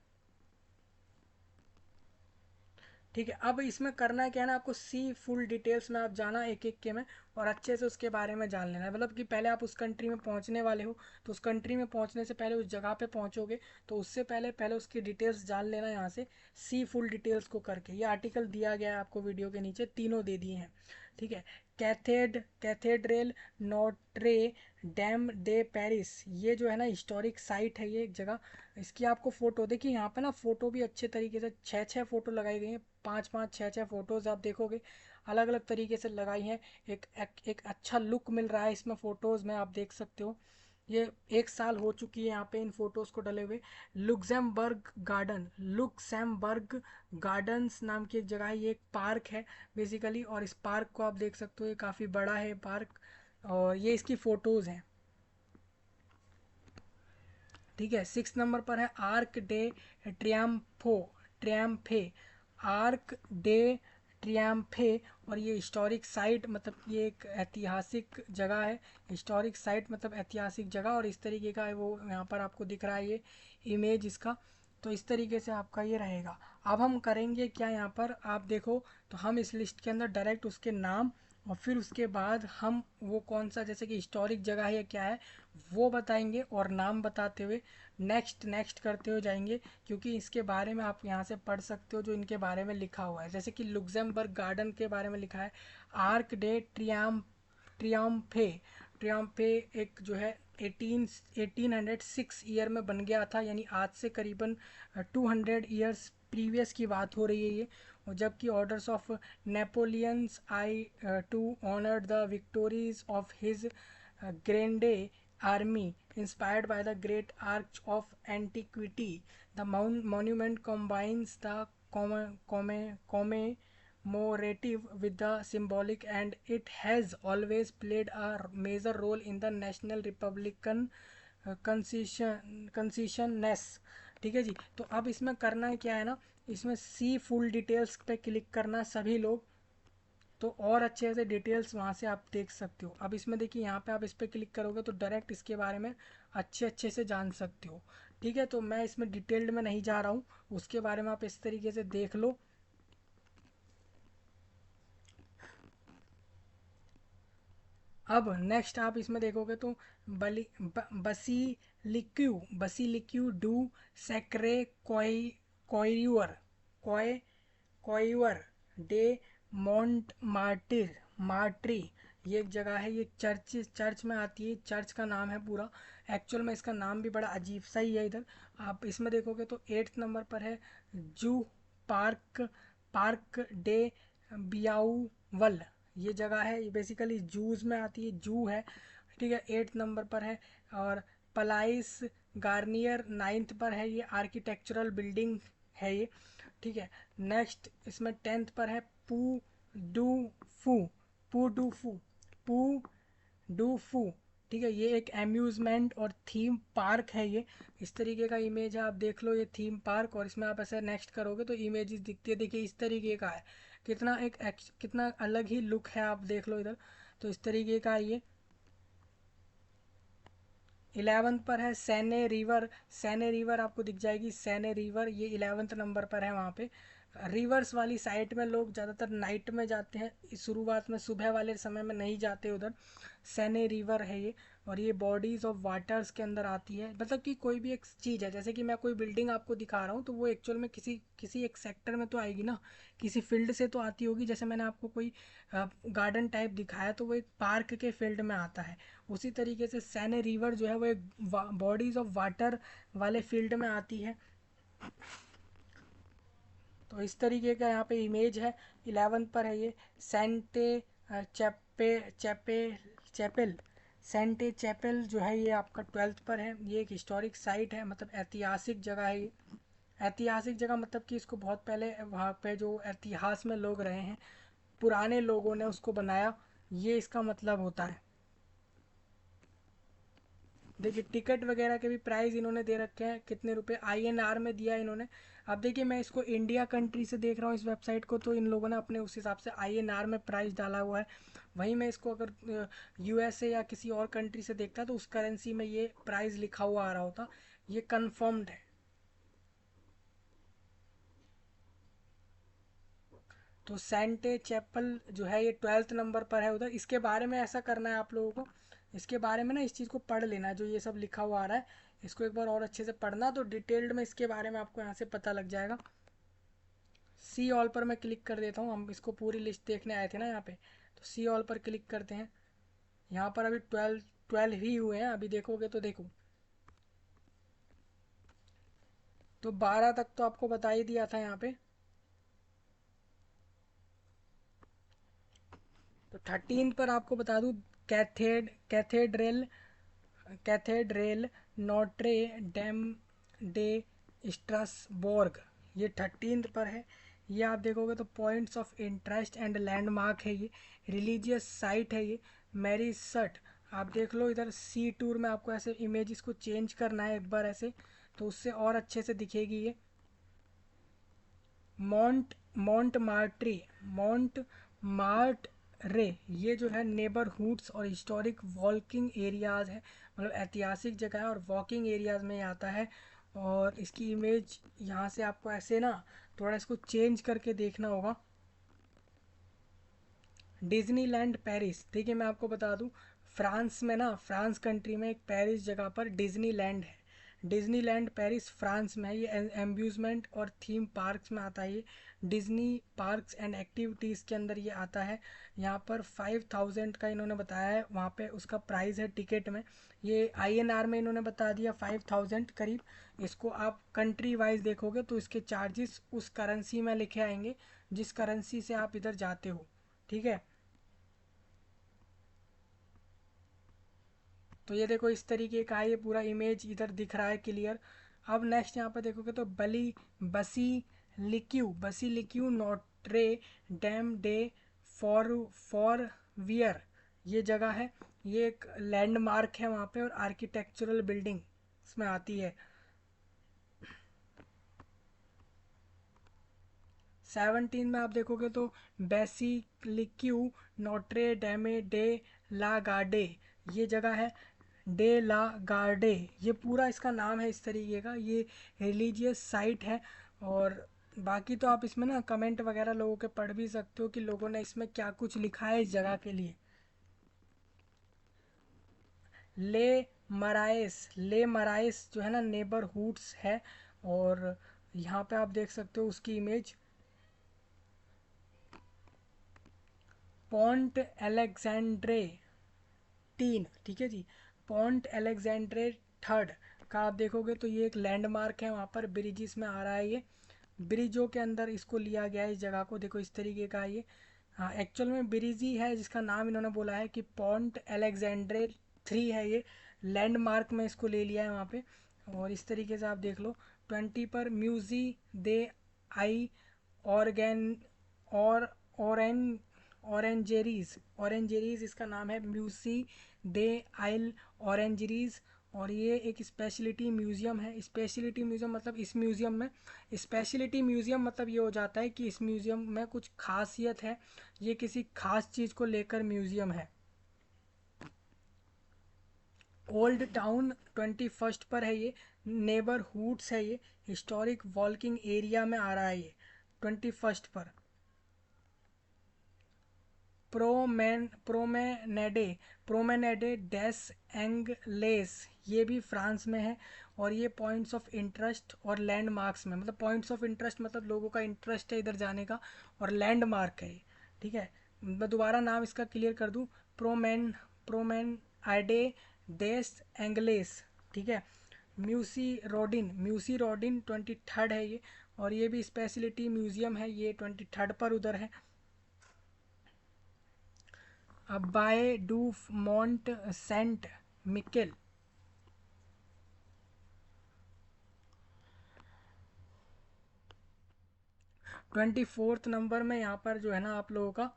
ठीक है। अब इसमें करना क्या है ना, आपको सी फुल डिटेल्स में आप जाना एक एक के में, और अच्छे से उसके बारे में जान लेना है, मतलब कि पहले आप उस कंट्री में पहुंचने वाले हो, तो उस कंट्री में पहुंचने से पहले उस जगह पे पहुंचोगे, तो उससे पहले पहले उसकी डिटेल्स जान लेना यहाँ से, सी फुल डिटेल्स को करके। ये आर्टिकल दिया गया है आपको वीडियो के नीचे, तीनों दे दिए हैं, ठीक है। Cathedral Notre Dame day Paris, ये जो है ना हिस्टोरिक साइट है ये एक जगह, इसकी आपको फ़ोटो देखिए यहाँ पे ना, फ़ोटो भी अच्छे तरीके से छः छः फ़ोटो लगाई गई हैं, पाँच पाँच छः छः फ़ोटोज़ आप देखोगे अलग अलग तरीके से लगाई हैं। एक अच्छा लुक मिल रहा है इसमें फ़ोटोज़ में, आप देख सकते हो। ये 1 साल हो चुकी है यहाँ पे इन फ़ोटोज़ को डले हुए। लुक्सेमबर्ग गार्डन, लुक्सेमबर्ग गार्डन्स नाम की एक जगह है, ये एक पार्क है बेसिकली, और इस पार्क को आप देख सकते हो, ये काफ़ी बड़ा है पार्क, और ये इसकी फ़ोटोज़ हैं, ठीक है। 6 नंबर पर है आर्क डे ट्रियम्फो, ट्रियम्फे, आर्क डे ट्रियम्फे। और ये हिस्टोरिक साइट, मतलब ये एक ऐतिहासिक जगह है, हिस्टोरिक साइट मतलब ऐतिहासिक जगह, और इस तरीके का है वो यहाँ पर आपको दिख रहा है ये इमेज इसका। तो इस तरीके से आपका ये रहेगा। अब हम करेंगे क्या यहाँ पर, आप देखो, तो हम इस लिस्ट के अंदर डायरेक्ट उसके नाम, और फिर उसके बाद हम वो कौन सा, जैसे कि हिस्टोरिक जगह है या क्या है वो बताएंगे, और नाम बताते हुए नेक्स्ट नेक्स्ट करते हुए जाएंगे, क्योंकि इसके बारे में आप यहाँ से पढ़ सकते हो जो इनके बारे में लिखा हुआ है। जैसे कि लुक्सेमबर्ग गार्डन के बारे में लिखा है, आर्क डे ट्रियम्फे, ट्रियम्फे एक जो है 1806 ईयर में बन गया था, यानी आज से करीबन 200 ईयर्स प्रीवियस की बात हो रही है ये। और जबकि orders of Napoleon's I to honour the victories of his Grande army inspired by the great arch of antiquity. The monument combines the commemorative with the symbolic, and it has always played a major role in the national republican कंसिशननेस, ठीक है जी। तो अब इसमें करना क्या है ना, इसमें सी फुल डिटेल्स पे क्लिक करना सभी लोग, तो और अच्छे से डिटेल्स वहाँ से आप देख सकते हो। अब इसमें देखिए यहाँ पे आप इस पर क्लिक करोगे तो डायरेक्ट इसके बारे में अच्छे अच्छे से जान सकते हो, ठीक है। तो मैं इसमें डिटेल्ड में नहीं जा रहा हूँ, उसके बारे में आप इस तरीके से देख लो। अब नेक्स्ट आप इसमें देखोगे तो बसीलिक्यू डू सेक्रे कोयरियर कोय कोयवर डे मोंट मार्टिर मार्ट्री, ये एक जगह है, ये चर्च चर्च में आती है, चर्च का नाम है पूरा, एक्चुअल में इसका नाम भी बड़ा अजीब सा ही है इधर। आप इसमें देखोगे तो 8 नंबर पर है जू पार्क, पार्क डे बियाउवल, ये जगह है, ये बेसिकली जूज में आती है, जू है, ठीक है, 8 नंबर पर है। और पलाइस गार्नियर 9th पर है, ये आर्किटेक्चरल बिल्डिंग है ये, ठीक है। नेक्स्ट इसमें 10th पर है पू डू फू, पू डू फू, पू डू फू, ठीक है, ये एक अम्यूज़मेंट और थीम पार्क है। ये इस तरीके का इमेज है, आप देख लो, ये थीम पार्क। और इसमें आप ऐसे नेक्स्ट करोगे तो इमेजेस दिखती है, देखिए इस तरीके का है। कितना अलग ही लुक है, आप देख लो इधर। तो इस तरीके का ये 11th पर है सैने रिवर। सैने रिवर आपको दिख जाएगी, सैने रिवर ये 11th नंबर पर है। वहाँ पे रिवर्स वाली साइड में लोग ज़्यादातर नाइट में जाते हैं, शुरुआत में सुबह वाले समय में नहीं जाते उधर। सैने रिवर है ये। और ये बॉडीज ऑफ वाटर्स के अंदर आती है, मतलब कि कोई भी एक चीज़ है, जैसे कि मैं कोई बिल्डिंग आपको दिखा रहा हूँ तो वो एक्चुअल में किसी किसी एक सेक्टर में तो आएगी ना, किसी फील्ड से तो आती होगी। जैसे मैंने आपको कोई गार्डन टाइप दिखाया तो वो एक पार्क के फील्ड में आता है। उसी तरीके से सैने रिवर जो है वो एक बॉडीज ऑफ वाटर वाले फील्ड में आती है। तो इस तरीके का यहाँ पे इमेज है। 11 पर है ये सेंटे चैपे चैपे चैपल। सेंटे चैपल जो है ये आपका 12th पर है। ये एक हिस्टोरिक साइट है, मतलब ऐतिहासिक जगह है ये। ऐतिहासिक जगह मतलब कि इसको बहुत पहले वहाँ पे जो इतिहास में लोग रहे हैं, पुराने लोगों ने उसको बनाया, ये इसका मतलब होता है। देखिए टिकट वगैरह के भी प्राइस इन्होंने दे रखे हैं, कितने रुपए INR में दिया है इन्होंने। अब देखिए मैं इसको इंडिया कंट्री से देख रहा हूँ इस वेबसाइट को, तो इन लोगों ने अपने उस हिसाब से INR में प्राइस डाला हुआ है। वहीं मैं इसको अगर USA या किसी और कंट्री से देखता तो उस करेंसी में ये प्राइस लिखा हुआ आ रहा होता। ये कन्फर्म्ड है। तो सेंटे चैपल जो है ये 12th नंबर पर है उधर। इसके बारे में ऐसा करना है आप लोगों को, इसके बारे में ना इस चीज़ को पढ़ लेना, जो ये सब लिखा हुआ आ रहा है इसको एक बार और अच्छे से पढ़ना, तो डिटेल्ड में इसके बारे में आपको यहाँ से पता लग जाएगा। सी ऑल पर मैं क्लिक कर देता हूँ, हम इसको पूरी लिस्ट देखने आए थे ना यहाँ पे, तो सी ऑल पर क्लिक करते हैं। यहाँ पर अभी 12 ही हुए हैं, अभी देखोगे तो देखो, तो 12 तक तो आपको बता ही दिया था यहाँ पे। तो 13 पर आपको बता दूँ, cathedral cathedral Notre Dame day स्ट्रासबोर्ग, ये 13 पर है। ये आप देखोगे तो points of interest and landmark है ये, रिलीजियस साइट है ये। मैरी सट, आप देख लो इधर सी टूर में आपको ऐसे इमेजेस को चेंज करना है एक बार ऐसे, तो उससे और अच्छे से दिखेगी ये। मॉन्ट मॉन्ट मार्ट्री मॉन्ट मार्ट रे, ये जो है नेबरहुड्स और हिस्टोरिक वॉकिंग एरियाज है, मतलब ऐतिहासिक जगह है और वॉकिंग एरियाज में ये आता है। और इसकी इमेज यहाँ से आपको ऐसे ना थोड़ा इसको चेंज करके देखना होगा। डिज्नीलैंड पेरिस, देखिए मैं आपको बता दूं, फ्रांस में ना, फ्रांस कंट्री में एक पेरिस जगह पर डिज्नीलैंड है। डिज्नीलैंड पेरिस फ्रांस में है। ये एम्ब्यूजमेंट और थीम पार्क्स में आता है ये। डिज्नी पार्क्स एंड एक्टिविटीज़ के अंदर ये आता है। यहाँ पर 5000 का इन्होंने बताया है, वहाँ पे उसका प्राइस है टिकट में। ये INR में इन्होंने बता दिया 5000 करीब। इसको आप कंट्री वाइज देखोगे तो इसके चार्जेस उस करेंसी में लिखे आएंगे जिस करेंसी से आप इधर जाते हो, ठीक है। तो ये देखो इस तरीके का है, ये पूरा इमेज इधर दिख रहा है क्लियर। अब नेक्स्ट यहाँ पर देखोगे तो Basilique Notre Dame de Fourvière, ये जगह है। ये एक लैंडमार्क है वहाँ पे और आर्किटेक्चरल बिल्डिंग इसमें आती है। 17 में आप देखोगे तो बेसिलिक्यू नोट्रे डेमे डे ला गार्डे, ये जगह है। डे ला गार्डे, ये पूरा इसका नाम है इस तरीके का, ये रिलीजियस साइट है। और बाकी तो आप इसमें ना कमेंट वगैरह लोगों के पढ़ भी सकते हो कि लोगों ने इसमें क्या कुछ लिखा है इस जगह के लिए। ले मराइस जो है ना नेबरहुड्स है। और यहाँ पे आप देख सकते हो उसकी इमेज। पॉन्ट एलेक्जेंड्रे 3, ठीक है जी। पॉन्ट एलेक्जेंड्रे थर्ड का आप देखोगे तो ये एक लैंडमार्क है, वहाँ पर ब्रिजिस में आ रहा है ये। ब्रिजों के अंदर इसको लिया गया है इस जगह को, देखो इस तरीके का है ये। हाँ एक्चुअल में ब्रिज ही है जिसका नाम इन्होंने बोला है कि पॉन्ट एलेक्जेंड्रे 3 है ये, लैंडमार्क में इसको ले लिया है वहाँ पे। और इस तरीके से आप देख लो। 20 पर म्यूजी दे आई ऑर्गेन और ओरेन ऑरेंजेरीज, ऑरेंजेरीज इसका नाम है, म्यूसी दे आइल ऑरेंजरीज। और ये एक स्पेशलिटी म्यूज़ियम है। स्पेशलिटी म्यूज़ियम मतलब इस म्यूज़ियम में, स्पेशलिटी म्यूज़ियम मतलब ये हो जाता है कि इस म्यूज़ियम में कुछ खासियत है, ये किसी खास चीज़ को लेकर म्यूज़ियम है। ओल्ड टाउन 21 पर है ये, नेबरहुड्स है ये, हिस्टोरिक वॉकिंग एरिया में आ रहा है ये 21 पर। प्रोमेनेडे, प्रोमेनेडे डेस एंगलेस, ये भी फ्रांस में है। और ये पॉइंट्स ऑफ इंटरेस्ट और लैंडमार्क्स में, मतलब पॉइंट्स ऑफ इंटरेस्ट मतलब लोगों का इंटरेस्ट है इधर जाने का, और लैंडमार्क है ये। ठीक है, मैं दोबारा नाम इसका क्लियर कर दूँ, प्रोमेनाडे डेस एंगलेस। ठीक है, म्यूसी रोडिन 23 है ये, और ये भी स्पेशलिटी म्यूजियम है, ये 23 पर उधर है। Baie du Mont Saint Michel, 24 number में यहाँ पर जो है ना आप लोगों का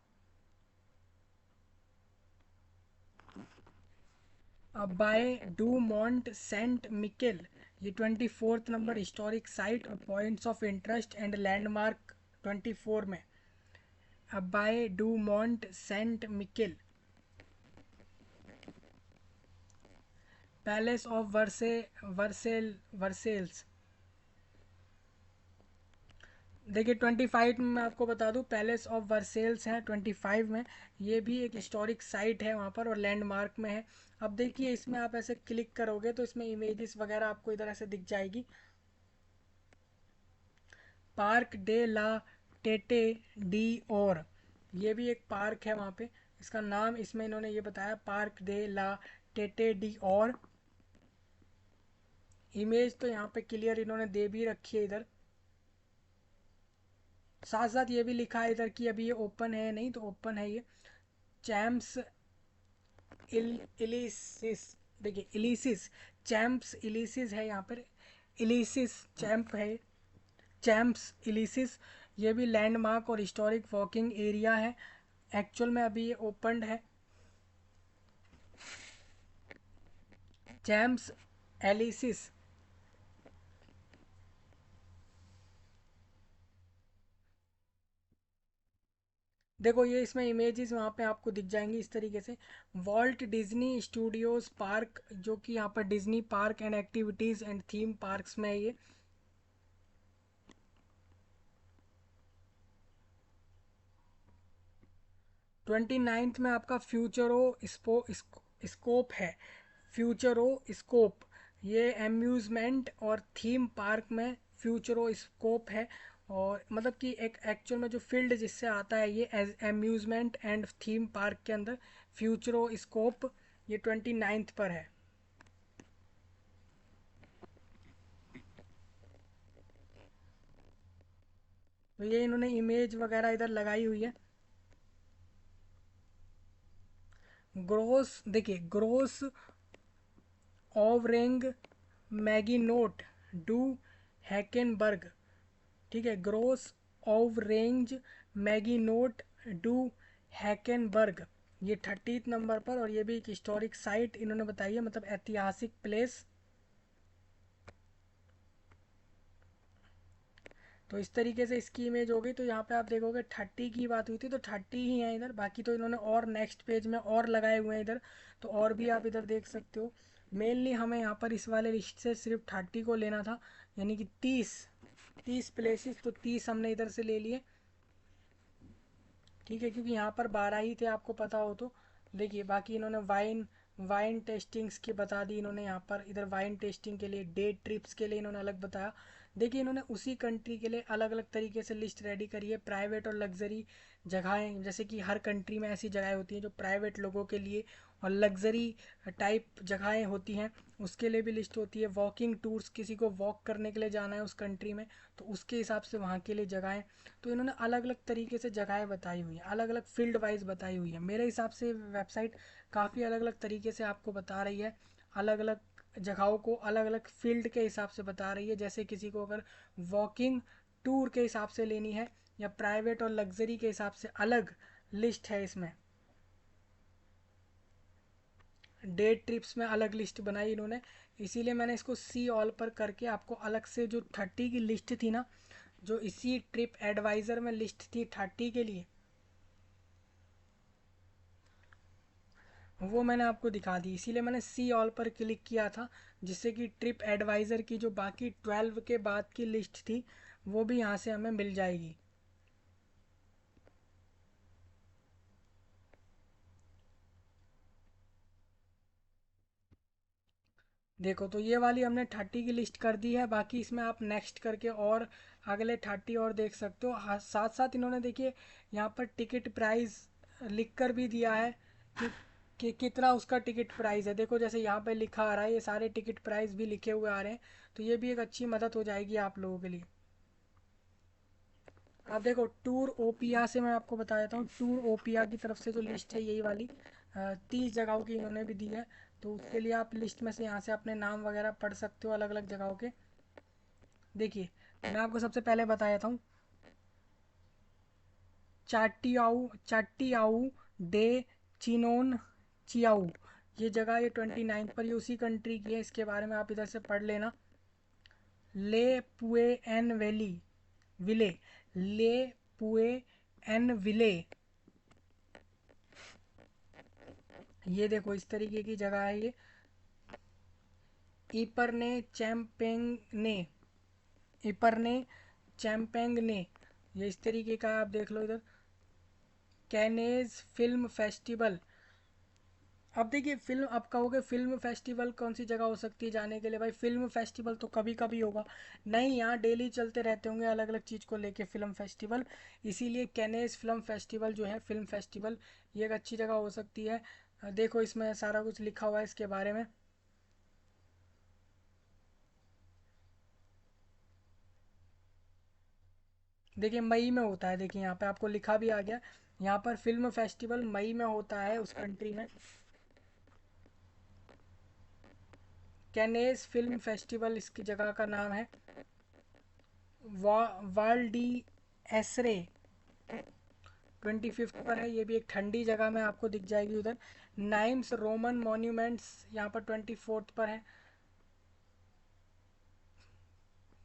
Baie du Mont Saint Michel, ये 24 नंबर हिस्टोरिक साइट और points of interest and landmark 24 में। Baie du Mont Saint Michel, Palace of Versailles. देखिए 25 में मैं आपको बता दूं, पैलेस ऑफ वर्सेल्स है 25 में, ये भी एक हिस्टोरिक साइट है वहाँ पर और लैंडमार्क में है। अब देखिए इसमें आप ऐसे क्लिक करोगे तो इसमें इमेजेस वगैरह आपको इधर ऐसे दिख जाएगी। Parc de la Tête d'Or, ये भी एक पार्क है वहाँ पे, इसका नाम इसमें इन्होंने ये बताया, Parc de la Tête d'Or. Image तो यहाँ पे क्लियर इन्होंने दे भी रखी है इधर, साथ साथ ये भी लिखा है इधर कि अभी ये ओपन है नहीं, तो ओपन है ये। चैम्प्स इलिसिस, देखिए इलिसिस, चैम्प्स इलिसिस है यहाँ पर, इलिसिस चैम्प है, चैम्प्स इलिसिस। ये भी लैंडमार्क और हिस्टोरिक वॉकिंग एरिया है, एक्चुअल में अभी ये ओपनड है। चैम्प्स एलिसिस, देखो ये इसमें इमेजेस वहाँ पे आपको दिख जाएंगी इस तरीके से। वॉल्ट डिज्नी स्टूडियोज पार्क, जो कि यहाँ पर Disney park and activities and theme parks में है ये। 29 में आपका फ्यूचरो स्कोप है, फ्यूचरो स्कोप, ये एम्यूज़मेंट और थीम पार्क में फ्यूचरो स्कोप है। और मतलब कि एक एक्चुअल में जो फील्ड जिससे आता है ये एम्यूज़मेंट एंड थीम पार्क के अंदर फ्यूचरो स्कोप, ये 29 पर है। तो ये इन्होंने इमेज वगैरह इधर लगाई हुई है। ग्रोस, देखिए ग्रोस ओवरेंग मैगिनोट डू हैकेनबर्ग, ठीक है, ग्रोस ओवरेंज मैगिनोट डू हैकेनबर्ग, ये 30 नंबर पर, और ये भी एक हिस्टोरिक साइट इन्होंने बताई है, मतलब ऐतिहासिक प्लेस। तो इस तरीके से इसकी इमेज हो गई। तो यहाँ पे आप देखोगे 30 की बात हुई थी तो 30 ही है इधर, बाकी तो इन्होंने और नेक्स्ट पेज में और लगाए हुए हैं इधर, तो और भी आप इधर देख सकते हो। मेनली हमें यहाँ पर इस वाले लिस्ट से सिर्फ 30 को लेना था, यानी कि 30 प्लेसेस, तो 30 हमने इधर से ले लिए। ठीक है, क्योंकि यहाँ पर 12 ही थे आपको पता हो तो। देखिए बाकी इन्होंने वाइन वाइन टेस्टिंग्स की बता दी इन्होंने, यहाँ पर इधर वाइन टेस्टिंग के लिए, डे ट्रिप्स के लिए इन्होंने अलग बताया। देखिए इन्होंने उसी कंट्री के लिए अलग अलग तरीके से लिस्ट रेडी करी है, प्राइवेट और लग्जरी जगहें, जैसे कि हर कंट्री में ऐसी जगहें होती हैं जो प्राइवेट लोगों के लिए और लग्जरी टाइप जगहें होती हैं, उसके लिए भी लिस्ट होती है। वॉकिंग टूर्स, किसी को वॉक करने के लिए जाना है उस कंट्री में, तो उसके हिसाब से वहाँ के लिए जगहें। तो इन्होंने अलग अलग तरीके से जगहें बताई हुई हैं, अलग अलग फील्ड वाइज बताई हुई है। मेरे हिसाब से वेबसाइट काफ़ी अलग अलग तरीके से आपको बता रही है, अलग अलग जगहों को अलग अलग फील्ड के हिसाब से बता रही है। जैसे किसी को अगर वॉकिंग टूर के हिसाब से लेनी है या प्राइवेट और लग्जरी के हिसाब से अलग लिस्ट है इसमें। डेट ट्रिप्स में अलग लिस्ट बनाई इन्होंने, इसीलिए मैंने इसको सी ऑल पर करके आपको अलग से जो 30 की लिस्ट थी ना, जो इसी ट्रिप एडवाइज़र में लिस्ट थी 30 के लिए, वो मैंने आपको दिखा दी। इसीलिए मैंने सी ऑल पर क्लिक किया था, जिससे कि ट्रिप एडवाइज़र की जो बाकी 12 के बाद की लिस्ट थी वो भी यहाँ से हमें मिल जाएगी। देखो तो ये वाली हमने 30 की लिस्ट कर दी है, बाकी इसमें आप नेक्स्ट करके और अगले 30 और देख सकते हो। साथ साथ इन्होंने देखिए यहाँ पर टिकट प्राइस लिख कर भी दिया है कि, कितना उसका टिकट प्राइस है। देखो जैसे यहाँ पे लिखा आ रहा है, ये सारे टिकट प्राइस भी लिखे हुए आ रहे हैं, तो ये भी एक अच्छी मदद हो जाएगी आप लोगों के लिए। अब देखो टूर ओपिया से मैं आपको बता देता हूँ, टूर ओपिया की तरफ से जो लिस्ट है यही वाली 30 जगहों की इन्होंने भी दी है। तो उसके लिए आप लिस्ट में से यहाँ से अपने नाम वगैरह पढ़ सकते हो अलग अलग जगहों के। देखिए मैं आपको सबसे पहले बता देता हूँ, चाटियाऊ डे चिनोन चियाऊ, ये जगह ये 29 पर, ये उसी कंट्री की है, इसके बारे में आप इधर से पढ़ लेना। ले पुए एन वैली विले, ले पुए एन विले, ये देखो इस तरीके की जगह है ये। ईपरने चैम्पेंग ने, ईपरने चैम्पेंग ने, ये इस तरीके का आप देख लो इधर। कैनेज फिल्म फेस्टिवल, अब देखिए फिल्म, आप कहोगे फिल्म फेस्टिवल कौन सी जगह हो सकती है जाने के लिए, भाई फिल्म फेस्टिवल तो कभी कभी होगा, नहीं यहाँ डेली चलते रहते होंगे अलग अलग चीज़ को लेके फिल्म फेस्टिवल। इसीलिए कैनेज फिल्म फेस्टिवल जो है, फिल्म फेस्टिवल, ये एक अच्छी जगह हो सकती है। देखो इसमें सारा कुछ लिखा हुआ है इसके बारे में। देखिए मई में होता है, देखिए यहाँ पे आपको लिखा भी आ गया, यहाँ पर फिल्म फेस्टिवल मई में होता है उस कंट्री में। कैनेज फिल्म फेस्टिवल इसकी जगह का नाम है। वा वाल डी एसरे 25 पर है, ये भी एक ठंडी जगह में आपको दिख जाएगी उधर। नाइम्स रोमन मॉन्यूमेंट्स यहाँ पर 24 पर है।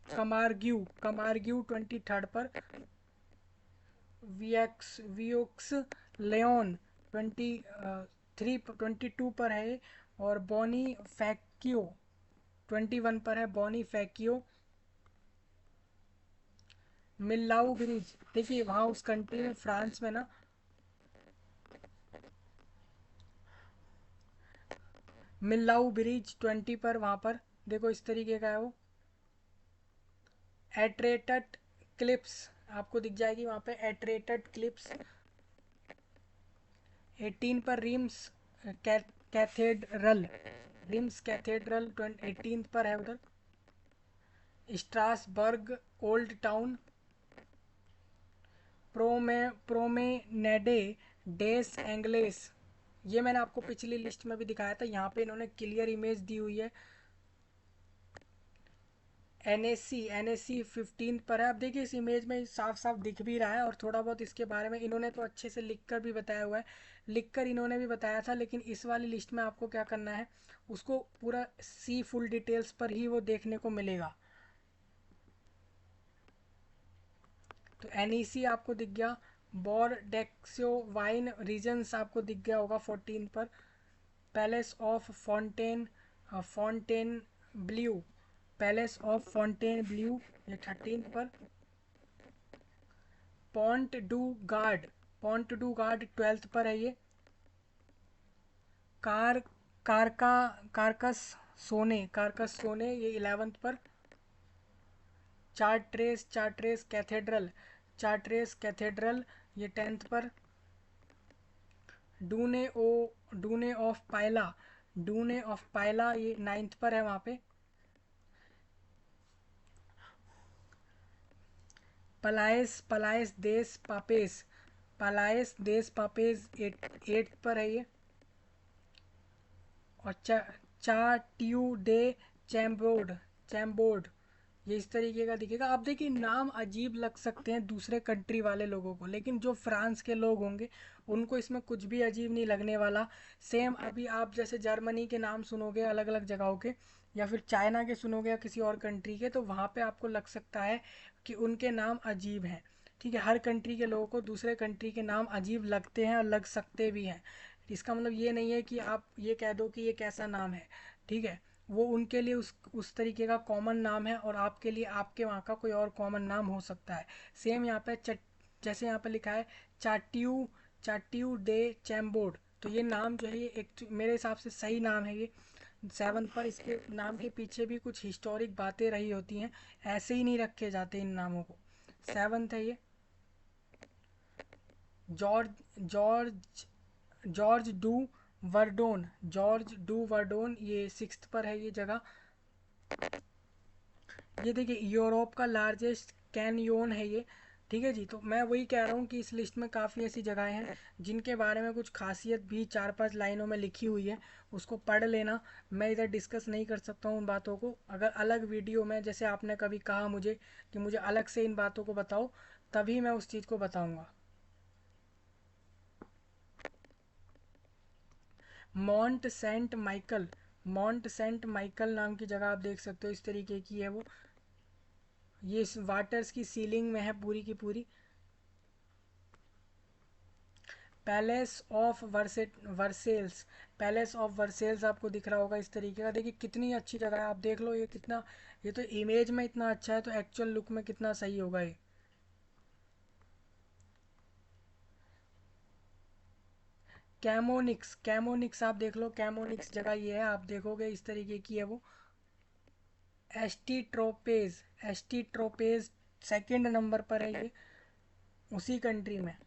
कमारग्यू कमारग्यू 23 पर। वियोक्स लेओन 22 पर है। और बोनी फैक्यो 21 पर है, बोनी फैक्यो। मिल्लाऊ ब्रिज, देखिए वहाँ उस कंट्री में, फ्रांस में ना, मिल्लाऊ ब्रिज 20 पर, वहाँ पर देखो इस तरीके का है वो। एट्रेटेड क्लिप्स आपको दिख जाएगी वहाँ पे, एट्रेटेड क्लिप्स 18 पर। रिम्स कैथेड्रल, रिम्स कैथेड्रल 18 पर है उधर। Strasbourg Old Town. Promenade des Anglais, ये मैंने आपको पिछली लिस्ट में भी दिखाया था, यहाँ पे इन्होंने क्लियर इमेज दी हुई है। एन एस सी 15 पर है। अब देखिए इस इमेज में साफ साफ दिख भी रहा है, और थोड़ा बहुत इसके बारे में इन्होंने तो अच्छे से लिख कर भी बताया हुआ है, लिख कर इन्होंने भी बताया था, लेकिन इस वाली लिस्ट में आपको क्या करना है, उसको पूरा सी फुल डिटेल्स पर ही वो देखने को मिलेगा। तो एन आपको दिख गया। बॉरडेक्सियो वाइन रीजन्स आपको दिख गया होगा 14 पर। Palace of Fontaine Fontaine blue, palace of Fontaine blue ये 13 पर। Point do guard, point do guard 12 पर है ये। कार कारका कारकस सोने ये 11 पर। चार्ट्रेस कैथेड्रल ये 10 पर। डूने ओ डूने ऑफ पायला, डूने ऑफ पायला ये 9 पर है वहाँ पे। पलायस देश पापेस, पलायस देश पापेस 8 पर है ये। और चा चाट्यू डे चैम्बोर्ड, चैम्बोर्ड ये इस तरीके का दिखेगा। अब देखिए नाम अजीब लग सकते हैं दूसरे कंट्री वाले लोगों को, लेकिन जो फ्रांस के लोग होंगे उनको इसमें कुछ भी अजीब नहीं लगने वाला। सेम अभी आप जैसे जर्मनी के नाम सुनोगे अलग अलग जगहों के, या फिर चाइना के सुनोगे या किसी और कंट्री के, तो वहाँ पे आपको लग सकता है कि उनके नाम अजीब हैं। ठीक है, हर कंट्री के लोगों को दूसरे कंट्री के नाम अजीब लगते हैं और लग सकते भी हैं। इसका मतलब ये नहीं है कि आप ये कह दो कि ये कैसा नाम है। ठीक है, वो उनके लिए उस तरीके का कॉमन नाम है, और आपके लिए आपके वहाँ का कोई और कॉमन नाम हो सकता है। सेम यहाँ पे जैसे यहाँ पे लिखा है चाट्यू, चाट्यू डे चैम्बोर्ड, तो ये नाम जो है ये एक मेरे हिसाब से सही नाम है ये। सेवन पर इसके नाम के पीछे भी कुछ हिस्टोरिक बातें रही होती हैं, ऐसे ही नहीं रखे जाते इन नामों को। सेवन्थ है ये Gorge, Gorge Gorge du Verdon, Gorge du Verdon, ये सिक्स्थ पर है ये जगह। ये देखिए यूरोप का लार्जेस्ट कैनियोन है ये। ठीक है जी, तो मैं वही कह रहा हूँ कि इस लिस्ट में काफ़ी ऐसी जगहें हैं जिनके बारे में कुछ खासियत भी 4-5 लाइनों में लिखी हुई है, उसको पढ़ लेना। मैं इधर डिस्कस नहीं कर सकता हूँ उन बातों को। अगर अलग वीडियो में, जैसे आपने कभी कहा मुझे कि मुझे अलग से इन बातों को बताओ, तभी मैं उस चीज़ को बताऊँगा। Mont Saint Michel, Mont Saint Michel नाम की जगह आप देख सकते हो, इस तरीके की है वो। ये इस वाटर्स की सीलिंग में है पूरी की पूरी। Palace of Versailles, palace of Versailles आपको दिख रहा होगा इस तरीके का। देखिए कितनी अच्छी जगह है, आप देख लो ये कितना, ये तो इमेज में इतना अच्छा है, तो एक्चुअल लुक में कितना सही होगा ये। कैमोनिक्स, कैमोनिक्स आप देख लो, कैमोनिक्स जगह ये है, आप देखोगे इस तरीके की है वो। एस्टी ट्रोपेज, एस्टी ट्रोपेज सेकेंड नंबर पर है ये, उसी कंट्री में।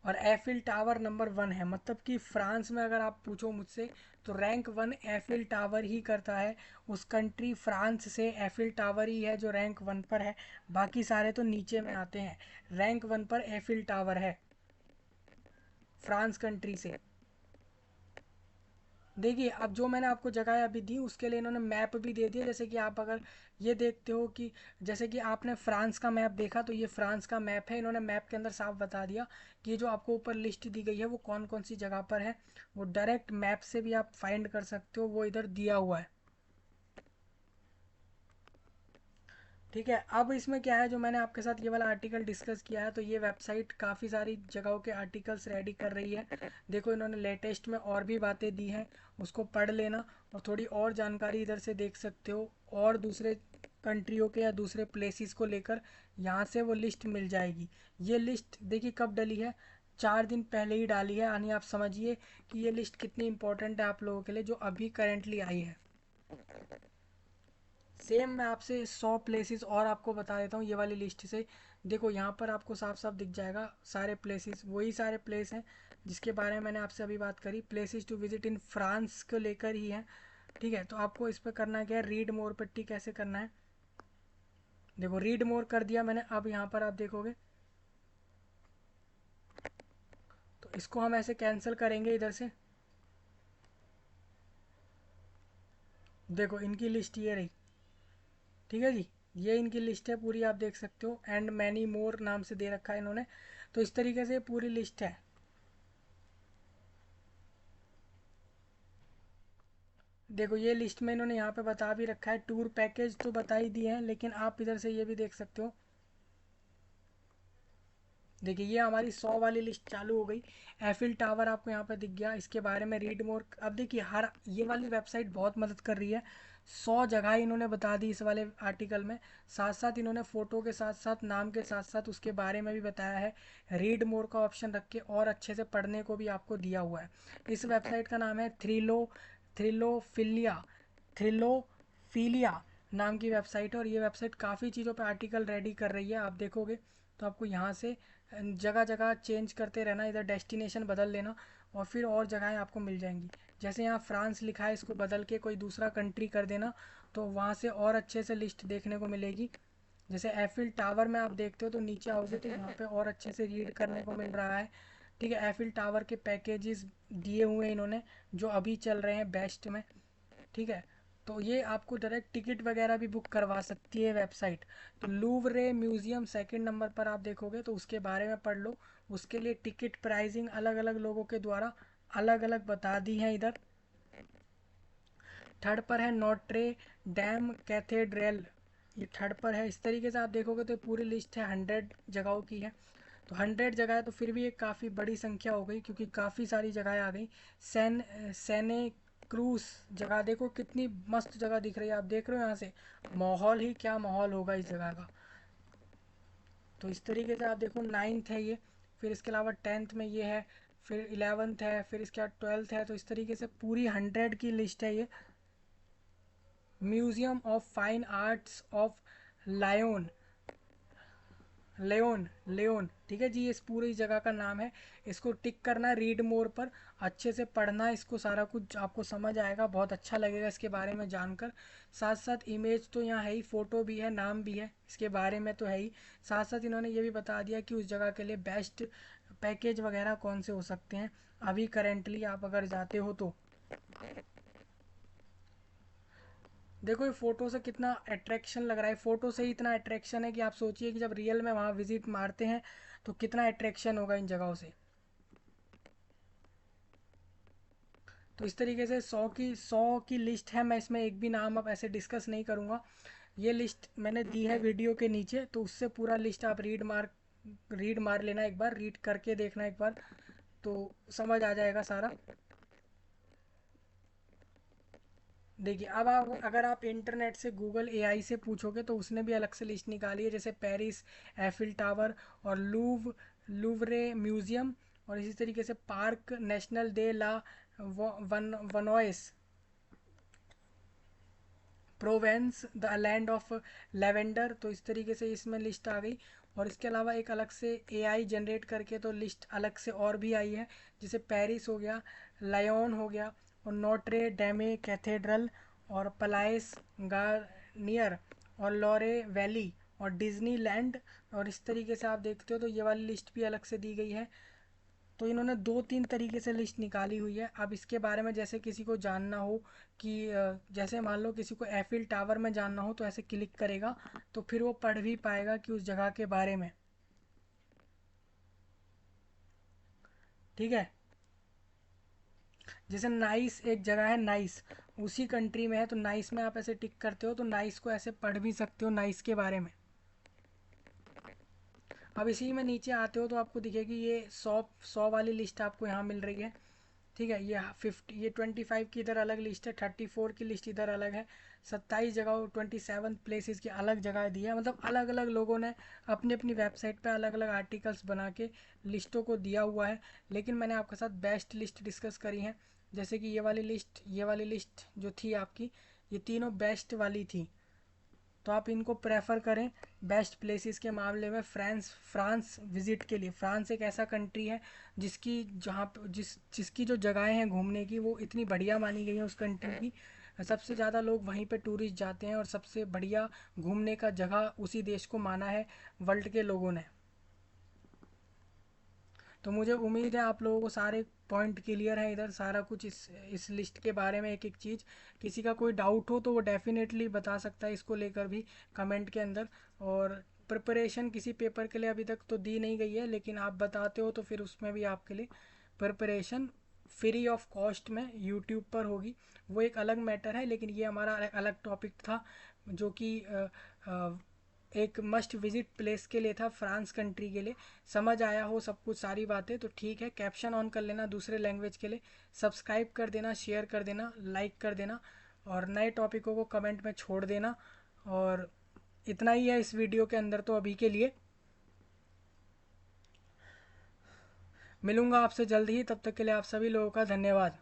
और एफिल टावर नंबर 1 है, मतलब कि फ्रांस में अगर आप पूछो मुझसे तो रैंक 1 एफिल टावर ही करता है। उस कंट्री फ्रांस से एफिल टावर ही है जो रैंक 1 पर है, बाकी सारे तो नीचे में आते हैं। रैंक 1 पर एफिल टावर है फ्रांस कंट्री से। देखिए अब जो मैंने आपको जगह अभी दी उसके लिए इन्होंने मैप भी दे दिया, जैसे कि आप अगर ये देखते हो कि जैसे कि आपने फ्रांस का मैप देखा, तो ये फ्रांस का मैप है, इन्होंने मैप के अंदर साफ बता दिया कि ये जो आपको ऊपर लिस्ट दी गई है वो कौन कौन सी जगह पर है। वो डायरेक्ट मैप से भी आप फाइंड कर सकते हो, वो इधर दिया हुआ है। ठीक है, अब इसमें क्या है, जो मैंने आपके साथ ये वाला आर्टिकल डिस्कस किया है, तो ये वेबसाइट काफ़ी सारी जगहों के आर्टिकल्स रेडी कर रही है। देखो इन्होंने लेटेस्ट में और भी बातें दी हैं, उसको पढ़ लेना, और थोड़ी और जानकारी इधर से देख सकते हो, और दूसरे कंट्रियों के या दूसरे प्लेसेस को लेकर यहाँ से वो लिस्ट मिल जाएगी। ये लिस्ट देखिए कब डली है, 4 दिन पहले ही डाली है, यानी आप समझिए कि ये लिस्ट कितनी इंपॉर्टेंट है आप लोगों के लिए, जो अभी करेंटली आई है। सेम मैं आपसे 100 प्लेसेस और आपको बता देता हूँ ये वाली लिस्ट से। देखो यहाँ पर आपको साफ साफ दिख जाएगा सारे प्लेसेस, वही सारे प्लेस हैं जिसके बारे में मैंने आपसे अभी बात करी। Places to visit in France को लेकर ही है। ठीक है, तो आपको इस पर करना क्या है, रीड मोर पर टिक कैसे करना है। देखो रीड मोर कर दिया मैंने, अब यहाँ पर आप देखोगे तो इसको हम ऐसे कैंसिल करेंगे इधर से। देखो इनकी लिस्ट ये रही। ठीक है जी, ये इनकी लिस्ट है पूरी, आप देख सकते हो, एंड मैनी मोर नाम से दे रखा है इन्होंने। तो इस तरीके से पूरी लिस्ट है। देखो ये लिस्ट में इन्होंने यहाँ पे बता भी रखा है, टूर पैकेज तो बता ही दिए हैं, लेकिन आप इधर से ये भी देख सकते हो। देखिए ये हमारी 100 वाली लिस्ट चालू हो गई। एफिल टावर आपको यहाँ पे दिख गया, इसके बारे में रीड मोर। अब देखिए हर ये वाली वेबसाइट बहुत मदद कर रही है, 100 जगह इन्होंने बता दी इस वाले आर्टिकल में। साथ साथ इन्होंने फ़ोटो के साथ साथ नाम के साथ साथ उसके बारे में भी बताया है। रीड मोर का ऑप्शन रख के और अच्छे से पढ़ने को भी आपको दिया हुआ है। इस वेबसाइट का नाम है थ्रिलोफिलिया, थ्रिलोफिलिया नाम की वेबसाइट है, और ये वेबसाइट काफ़ी चीज़ों पे आर्टिकल रेडी कर रही है। आप देखोगे तो आपको यहाँ से जगह जगह चेंज करते रहना, इधर डेस्टिनेशन बदल लेना, और फिर और जगहें आपको मिल जाएंगी। जैसे यहाँ फ्रांस लिखा है, इसको बदल के कोई दूसरा कंट्री कर देना, तो वहाँ से और अच्छे से लिस्ट देखने को मिलेगी। जैसे एफिल टावर में आप देखते हो तो नीचे आओगे तो यहाँ पे और अच्छे से रीड करने को मिल रहा है। ठीक है, एफिल टावर के पैकेजेस दिए हुए हैं इन्होंने जो अभी चल रहे हैं बेस्ट में। ठीक है, तो ये आपको डायरेक्ट टिकट वगैरह भी बुक करवा सकती है वेबसाइट। तो लूवरे म्यूज़ियम सेकंड नंबर पर आप देखोगे तो उसके बारे में पढ़ लो। उसके लिए टिकट प्राइसिंग अलग अलग लोगों के द्वारा अलग अलग बता दी है इधर। थर्ड पर है नोट्रे डैम कैथेड्रल, ये थर्ड पर है। इस तरीके से आप देखोगे तो पूरी लिस्ट है 100 जगहों की है। तो 100 जगह है तो फिर भी एक काफ़ी बड़ी संख्या हो गई क्योंकि काफ़ी सारी जगहें आ गई। सेने क्रूज जगह देखो कितनी मस्त जगह दिख रही है, आप देख रहे हो यहाँ से माहौल ही क्या माहौल होगा इस जगह का। तो इस तरीके से आप देखो 9th है ये, फिर इसके अलावा 10th में ये है, फिर 11th है, फिर इसके बाद 12th है। तो इस तरीके से पूरी 100 की लिस्ट है ये। Museum of Fine Arts of Lyon, Lyon Lyon, ठीक है जी, इस पूरी जगह का नाम है। इसको टिक करना रीड मोर पर, अच्छे से पढ़ना, इसको सारा कुछ आपको समझ आएगा, बहुत अच्छा लगेगा इसके बारे में जानकर। साथ साथ इमेज तो यहाँ है ही, फ़ोटो भी है, नाम भी है, इसके बारे में तो है ही। साथ साथ इन्होंने ये भी बता दिया कि उस जगह के लिए बेस्ट पैकेज वगैरह कौन से हो सकते हैं अभी करेंटली आप अगर जाते हो तो। देखो ये फ़ोटो से कितना अट्रैक्शन लग रहा है, फ़ोटो से ही इतना अट्रैक्शन है कि आप सोचिए कि जब रियल में वहाँ विजिट मारते हैं तो कितना अट्रैक्शन होगा इन जगहों से। तो इस तरीके से 100 की लिस्ट है, मैं इसमें एक भी नाम अब ऐसे डिस्कस नहीं करूँगा। ये लिस्ट मैंने दी है वीडियो के नीचे, तो उससे पूरा लिस्ट आप रीड मार लेना, एक बार रीड करके देखना एक बार, तो समझ आ जाएगा सारा। देखिए अब आप अगर आप इंटरनेट से गूगल एआई से पूछोगे तो उसने भी अलग से लिस्ट निकाली है, जैसे पेरिस एफिल टावर और लूवरे म्यूजियम, और इसी तरीके से Parc National de la Vanoise Provence the land of lavender. तो इस तरीके से इसमें लिस्ट आ गई। और इसके अलावा एक अलग से एआई जनरेट करके तो लिस्ट अलग से और भी आई है, जैसे पेरिस हो गया, लायोन हो गया, और नोट्रे डेमे कैथेड्रल, और पलाइस गार्नियर, और लॉरे वैली, और डिज्नी लैंड। और इस तरीके से आप देखते हो तो ये वाली लिस्ट भी अलग से दी गई है। तो इन्होंने 2-3 तरीके से लिस्ट निकाली हुई है। अब इसके बारे में जैसे किसी को जानना हो कि जैसे मान लो किसी को एफिल टावर में जानना हो तो ऐसे क्लिक करेगा तो फिर वो पढ़ भी पाएगा कि उस जगह के बारे में, ठीक है। जैसे नाइस एक जगह है, नाइस उसी कंट्री में है, तो नाइस में आप ऐसे टिक करते हो तो नाइस को ऐसे पढ़ भी सकते हो, नाइस के बारे में। अब इसी में नीचे आते हो तो आपको दिखेगी ये 100 वाली लिस्ट आपको यहाँ मिल रही है, ठीक है। ये 25 की इधर अलग लिस्ट है, 34 की लिस्ट इधर अलग है, 27 जगह 27 प्लेसेस की अलग जगह दी है। मतलब अलग अलग लोगों ने अपनी अपनी वेबसाइट पे अलग अलग आर्टिकल्स बना के लिस्टों को दिया हुआ है। लेकिन मैंने आपके साथ बेस्ट लिस्ट डिस्कस करी है, जैसे कि ये वाली लिस्ट जो थी आपकी, ये तीनों बेस्ट वाली थी। तो आप इनको प्रेफर करें बेस्ट प्लेसेस के मामले में। फ्रांस विज़िट के लिए, फ्रांस एक ऐसा कंट्री है जिसकी जहाँ पे जिसकी जो जगहें हैं घूमने की वो इतनी बढ़िया मानी गई है उस कंट्री की। सबसे ज़्यादा लोग वहीं पे टूरिस्ट जाते हैं और सबसे बढ़िया घूमने का जगह उसी देश को माना है वर्ल्ड के लोगों ने। तो मुझे उम्मीद है आप लोगों को सारे पॉइंट क्लियर है इधर, सारा कुछ इस लिस्ट के बारे में एक एक चीज़। किसी का कोई डाउट हो तो वो डेफिनेटली बता सकता है इसको लेकर भी कमेंट के अंदर। और प्रिपरेशन किसी पेपर के लिए अभी तक तो दी नहीं गई है, लेकिन आप बताते हो तो फिर उसमें भी आपके लिए प्रिपरेशन फ्री ऑफ कॉस्ट में यूट्यूब पर होगी, वो एक अलग मैटर है। लेकिन ये हमारा अलग टॉपिक था जो कि एक मस्ट विजिट प्लेस के लिए था, फ्रांस कंट्री के लिए। समझ आया हो सब कुछ सारी बातें तो ठीक है, कैप्शन ऑन कर लेना दूसरे लैंग्वेज के लिए, सब्सक्राइब कर देना, शेयर कर देना, लाइक कर देना, और नए टॉपिकों को कमेंट में छोड़ देना। और इतना ही है इस वीडियो के अंदर तो अभी के लिए। मिलूंगा आपसे जल्द ही, तब तक के लिए आप सभी लोगों का धन्यवाद।